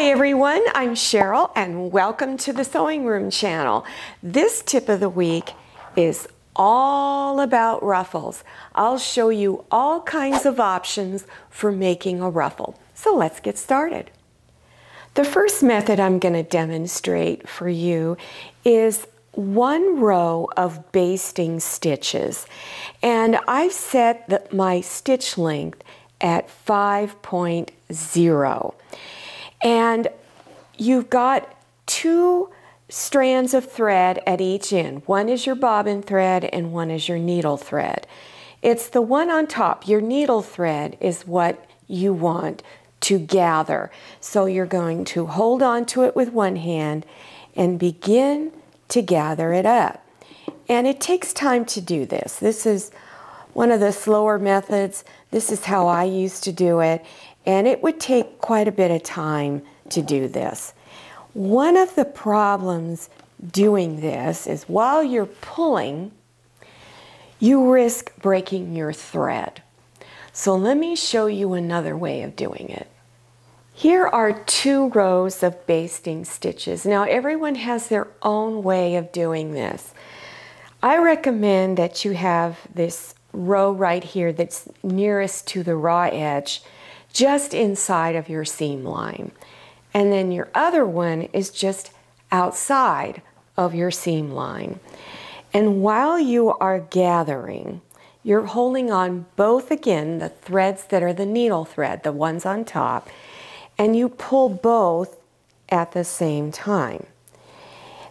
Hi everyone, I'm Cheryl and welcome to the Sewing Room channel. This tip of the week is all about ruffles. I'll show you all kinds of options for making a ruffle. So let's get started. The first method I'm going to demonstrate for you is one row of basting stitches. And I've set my stitch length at 5.0. And you've got two strands of thread at each end. One is your bobbin thread and one is your needle thread. It's the one on top, your needle thread, is what you want to gather. So you're going to hold on to it with one hand and begin to gather it up. And it takes time to do this. This is one of the slower methods. This is how I used to do it. And it would take quite a bit of time to do this. One of the problems doing this is while you're pulling, you risk breaking your thread. So let me show you another way of doing it. Here are two rows of basting stitches. Now everyone has their own way of doing this. I recommend that you have this row right here that's nearest to the raw edge, just inside of your seam line. And then your other one is just outside of your seam line. And while you are gathering, you're holding on both, again, the threads that are the needle thread, the ones on top, and you pull both at the same time.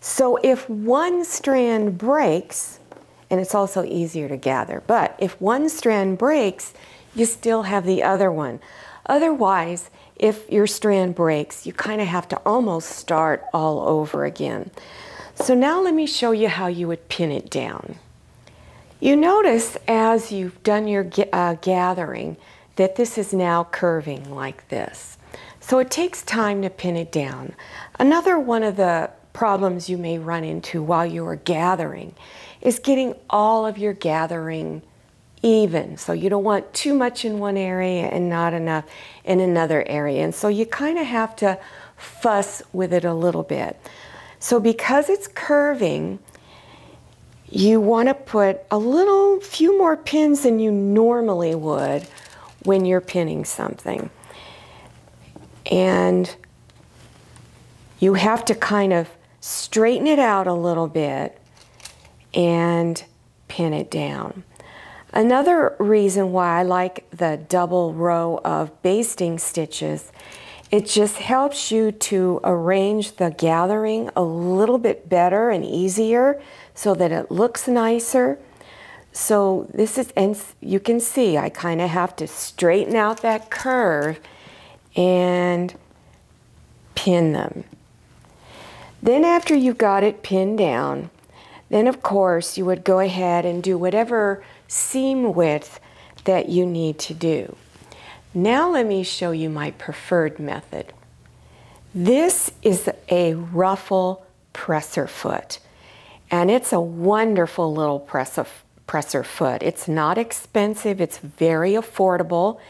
So if one strand breaks, and it's also easier to gather, but if one strand breaks, you still have the other one. Otherwise, if your strand breaks, you kind of have to almost start all over again. So now let me show you how you would pin it down. You notice as you've done your gathering that this is now curving like this. So it takes time to pin it down. Another one of the problems you may run into while you are gathering is getting all of your gathering even. So you don't want too much in one area and not enough in another area. And so you kind of have to fuss with it a little bit. So because it's curving, you want to put a few more pins than you normally would when you're pinning something. And you have to kind of straighten it out a little bit and pin it down. Another reason why I like the double row of basting stitches, it just helps you to arrange the gathering a little bit better and easier so that it looks nicer. So this is, and you can see I kind of have to straighten out that curve and pin them. Then after you've got it pinned down, then of course you would go ahead and do whatever seam width that you need to do. Now let me show you my preferred method. This is a ruffle presser foot, and it's a wonderful little presser foot. It's not expensive, it's very affordable.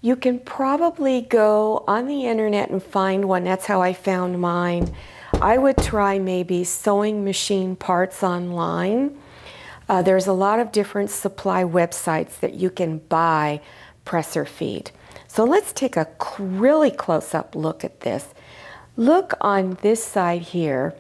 You can probably go on the internet and find one. That's how I found mine. I would try maybe sewing machine parts online. There's a lot of different supply websites that you can buy presser feet. So let's take a really close-up look at this. Look on this side here,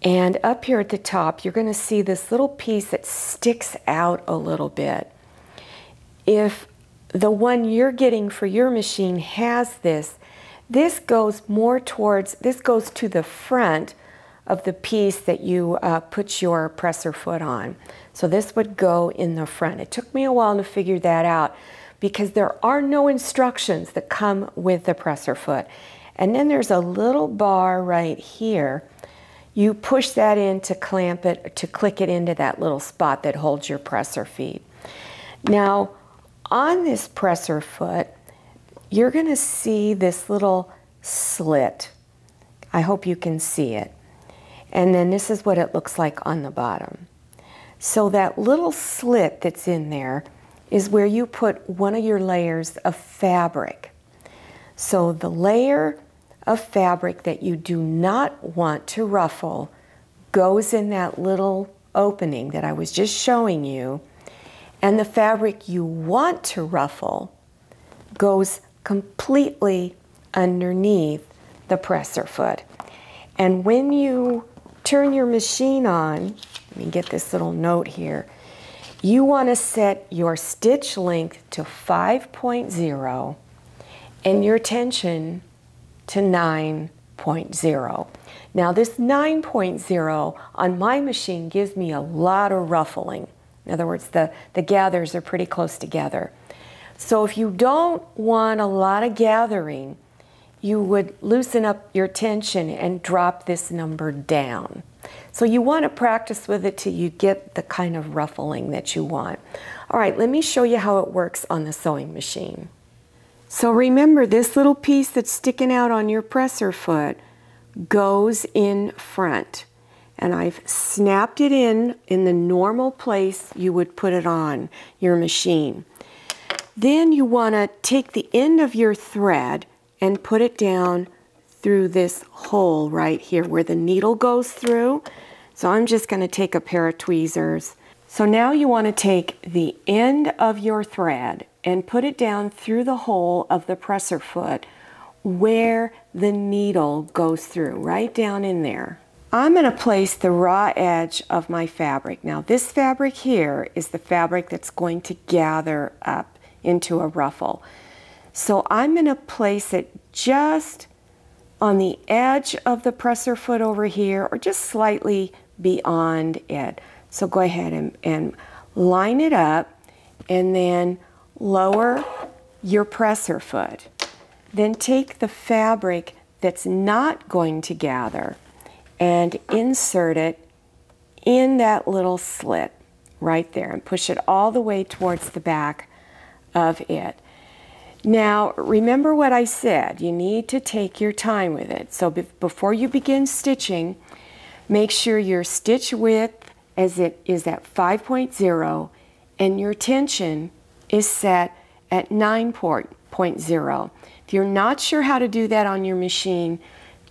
and up here at the top, you're going to see this little piece that sticks out a little bit. If the one you're getting for your machine has this, this goes more towards, this goes to the front of the piece that you put your presser foot on. So this would go in the front. It took me a while to figure that out because there are no instructions that come with the presser foot. And then there's a little bar right here. You push that in to clamp it, to click it into that little spot that holds your presser feet. Now, on this presser foot, you're going to see this little slit. I hope you can see it. And then this is what it looks like on the bottom. So that little slit that's in there is where you put one of your layers of fabric. So the layer of fabric that you do not want to ruffle goes in that little opening that I was just showing you, and the fabric you want to ruffle goes completely underneath the presser foot. And when you turn your machine on, let me get this little note here, you want to set your stitch length to 5.0 and your tension to 9.0. Now this 9.0 on my machine gives me a lot of ruffling. In other words, the gathers are pretty close together. So if you don't want a lot of gathering, you would loosen up your tension and drop this number down. So you want to practice with it till you get the kind of ruffling that you want. All right, let me show you how it works on the sewing machine. So remember, this little piece that's sticking out on your presser foot goes in front. And I've snapped it in the normal place you would put it on your machine. Then you want to take the end of your thread and put it down through this hole right here where the needle goes through. So I'm just going to take a pair of tweezers. So now you want to take the end of your thread and put it down through the hole of the presser foot where the needle goes through, right down in there. I'm going to place the raw edge of my fabric. Now this fabric here is the fabric that's going to gather up into a ruffle. So I'm going to place it just on the edge of the presser foot over here, or just slightly beyond it. So go ahead and line it up and then lower your presser foot. Then take the fabric that's not going to gather and insert it in that little slit right there and push it all the way towards the back of it. Now remember what I said, you need to take your time with it. So before you begin stitching, make sure your stitch width is at 5.0 and your tension is set at 9.0. If you're not sure how to do that on your machine,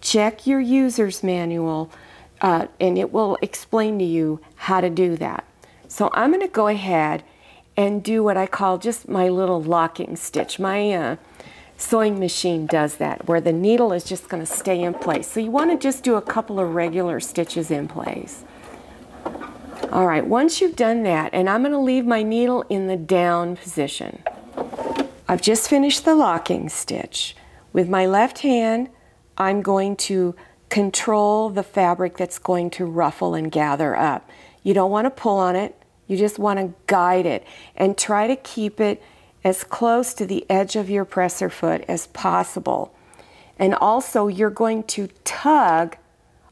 check your user's manual and it will explain to you how to do that. So I'm going to go ahead and do what I call just my little locking stitch. My sewing machine does that, where the needle is just going to stay in place. So you want to just do a couple of regular stitches in place. All right, once you've done that, and I'm going to leave my needle in the down position. I've just finished the locking stitch. With my left hand, I'm going to control the fabric that's going to ruffle and gather up. You don't want to pull on it. You just want to guide it and try to keep it as close to the edge of your presser foot as possible. And also you're going to tug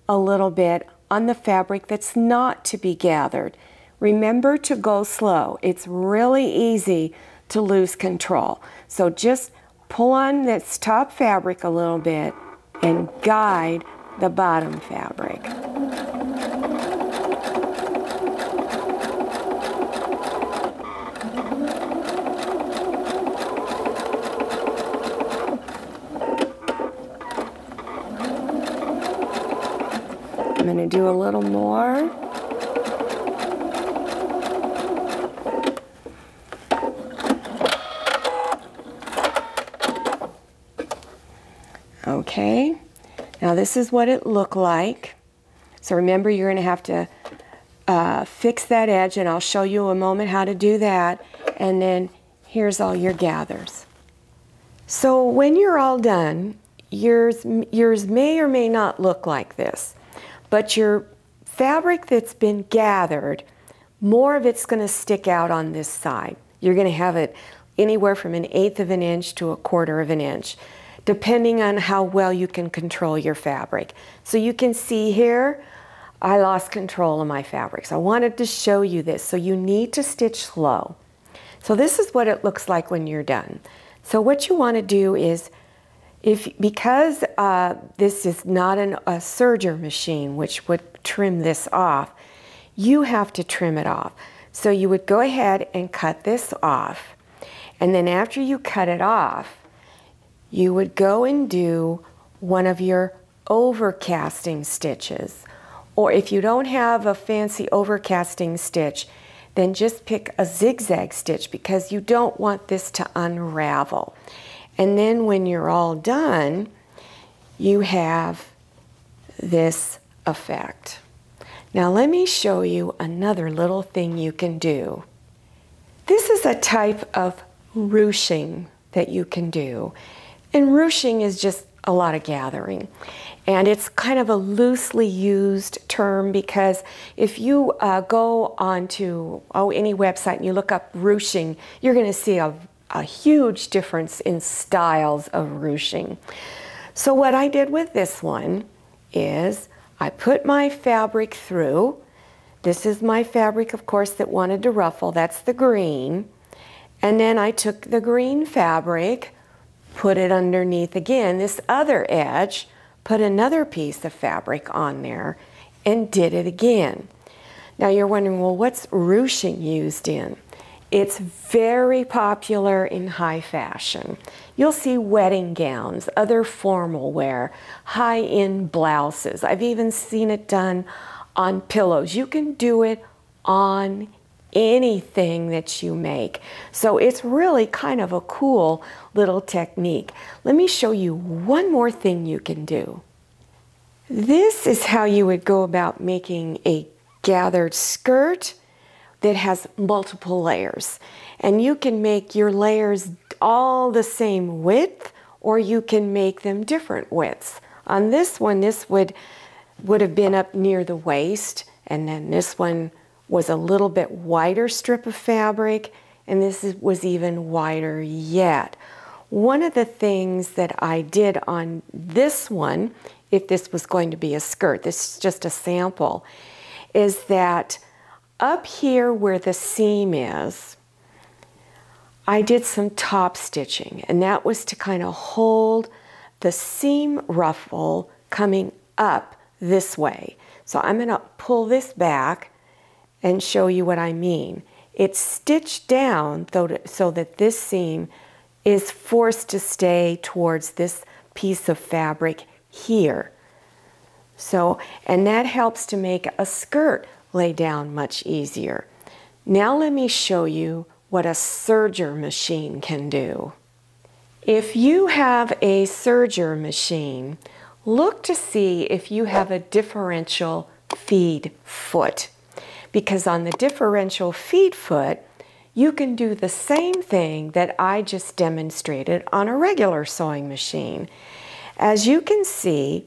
a little bit on the fabric that's not to be gathered. Remember to go slow. It's really easy to lose control. So just pull on this top fabric a little bit and guide the bottom fabric. I'm going to do a little more. Okay, now this is what it looked like. So remember, you're going to have to fix that edge, and I'll show you a moment how to do that. And then here's all your gathers. So when you're all done, yours may or may not look like this. But your fabric that's been gathered, more of it's going to stick out on this side. You're going to have it anywhere from 1/8 of an inch to 1/4 of an inch, depending on how well you can control your fabric. So you can see here, I lost control of my fabric. So I wanted to show you this. So you need to stitch slow. So this is what it looks like when you're done. So what you want to do is, because this is not a serger machine, which would trim this off, you have to trim it off. So you would go ahead and cut this off. And then after you cut it off, you would go and do one of your overcasting stitches. Or if you don't have a fancy overcasting stitch, then just pick a zigzag stitch because you don't want this to unravel. And then when you're all done, you have this effect. Now let me show you another little thing you can do. This is a type of ruching that you can do. And ruching is just a lot of gathering. And it's kind of a loosely used term because if you go onto any website and you look up ruching, you're going to see a huge difference in styles of ruching. So what I did with this one is I put my fabric through. This is my fabric, of course, that wanted to ruffle. That's the green. And then I took the green fabric, put it underneath again, this other edge, put another piece of fabric on there, and did it again. Now you're wondering, well, what's ruching used in? It's very popular in high fashion. You'll see wedding gowns, other formal wear, high-end blouses. I've even seen it done on pillows. You can do it on anything that you make. So it's really kind of a cool little technique. Let me show you one more thing you can do. This is how you would go about making a gathered skirt that has multiple layers. And you can make your layers all the same width, or you can make them different widths. On this one, this would have been up near the waist, and then this one was a little bit wider strip of fabric, and this was even wider yet. One of the things that I did on this one, if this was going to be a skirt, this is just a sample, is that up here where the seam is, I did some top stitching, and that was to kind of hold the seam ruffle coming up this way. So I'm going to pull this back and show you what I mean. It's stitched down so that this seam is forced to stay towards this piece of fabric here. So, and that helps to make a skirt lay down much easier. Now let me show you what a serger machine can do. If you have a serger machine, look to see if you have a differential feed foot. Because on the differential feed foot, you can do the same thing that I just demonstrated on a regular sewing machine. As you can see,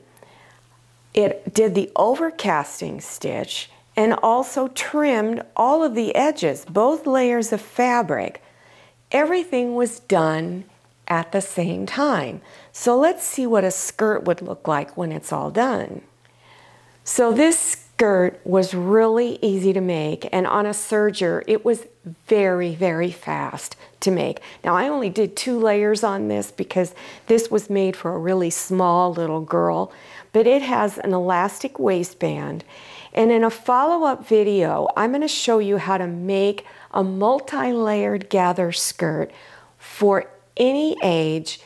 it did the overcasting stitch and also trimmed all of the edges, both layers of fabric. Everything was done at the same time. So let's see what a skirt would look like when it's all done. So this skirt was really easy to make, and on a serger it was very, very fast to make. Now I only did 2 layers on this because this was made for a really small little girl, but it has an elastic waistband. And in a follow-up video, I'm going to show you how to make a multi-layered gather skirt for any age,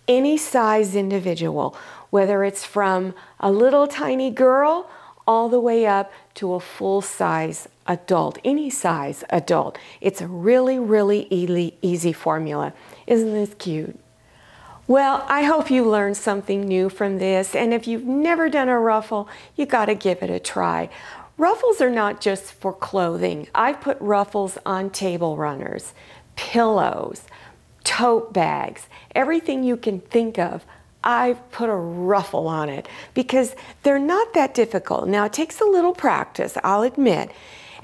any size individual, whether it's from a little tiny girl all the way up to a full-size adult, any size adult. It's a really, really easy formula. Isn't this cute? Well, I hope you learned something new from this, and if you've never done a ruffle, you got to give it a try. Ruffles are not just for clothing. I put ruffles on table runners, pillows, tote bags, everything you can think of. I've put a ruffle on it because they're not that difficult. Now, it takes a little practice, I'll admit,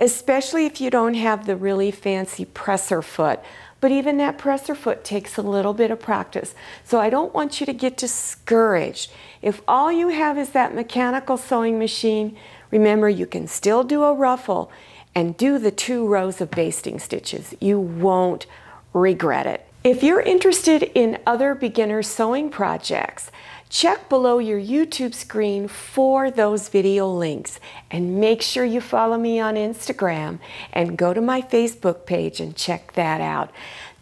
especially if you don't have the really fancy presser foot. But even that presser foot takes a little bit of practice. So I don't want you to get discouraged. If all you have is that mechanical sewing machine, remember you can still do a ruffle and do the 2 rows of basting stitches. You won't regret it. If you're interested in other beginner sewing projects, check below your YouTube screen for those video links, and make sure you follow me on Instagram and go to my Facebook page and check that out.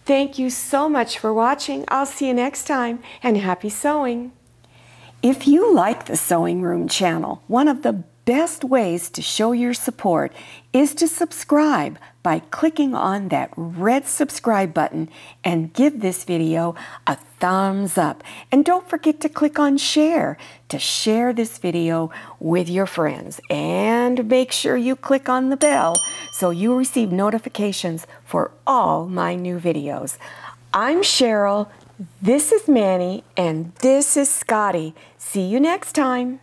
Thank you so much for watching. I'll see you next time, and happy sewing. If you like the Sewing Room channel, one of the best ways to show your support is to subscribe by clicking on that red subscribe button and give this video a thumbs up. And don't forget to click on share to share this video with your friends. And make sure you click on the bell so you receive notifications for all my new videos. I'm Cheryl, this is Manny, and this is Scotty. See you next time.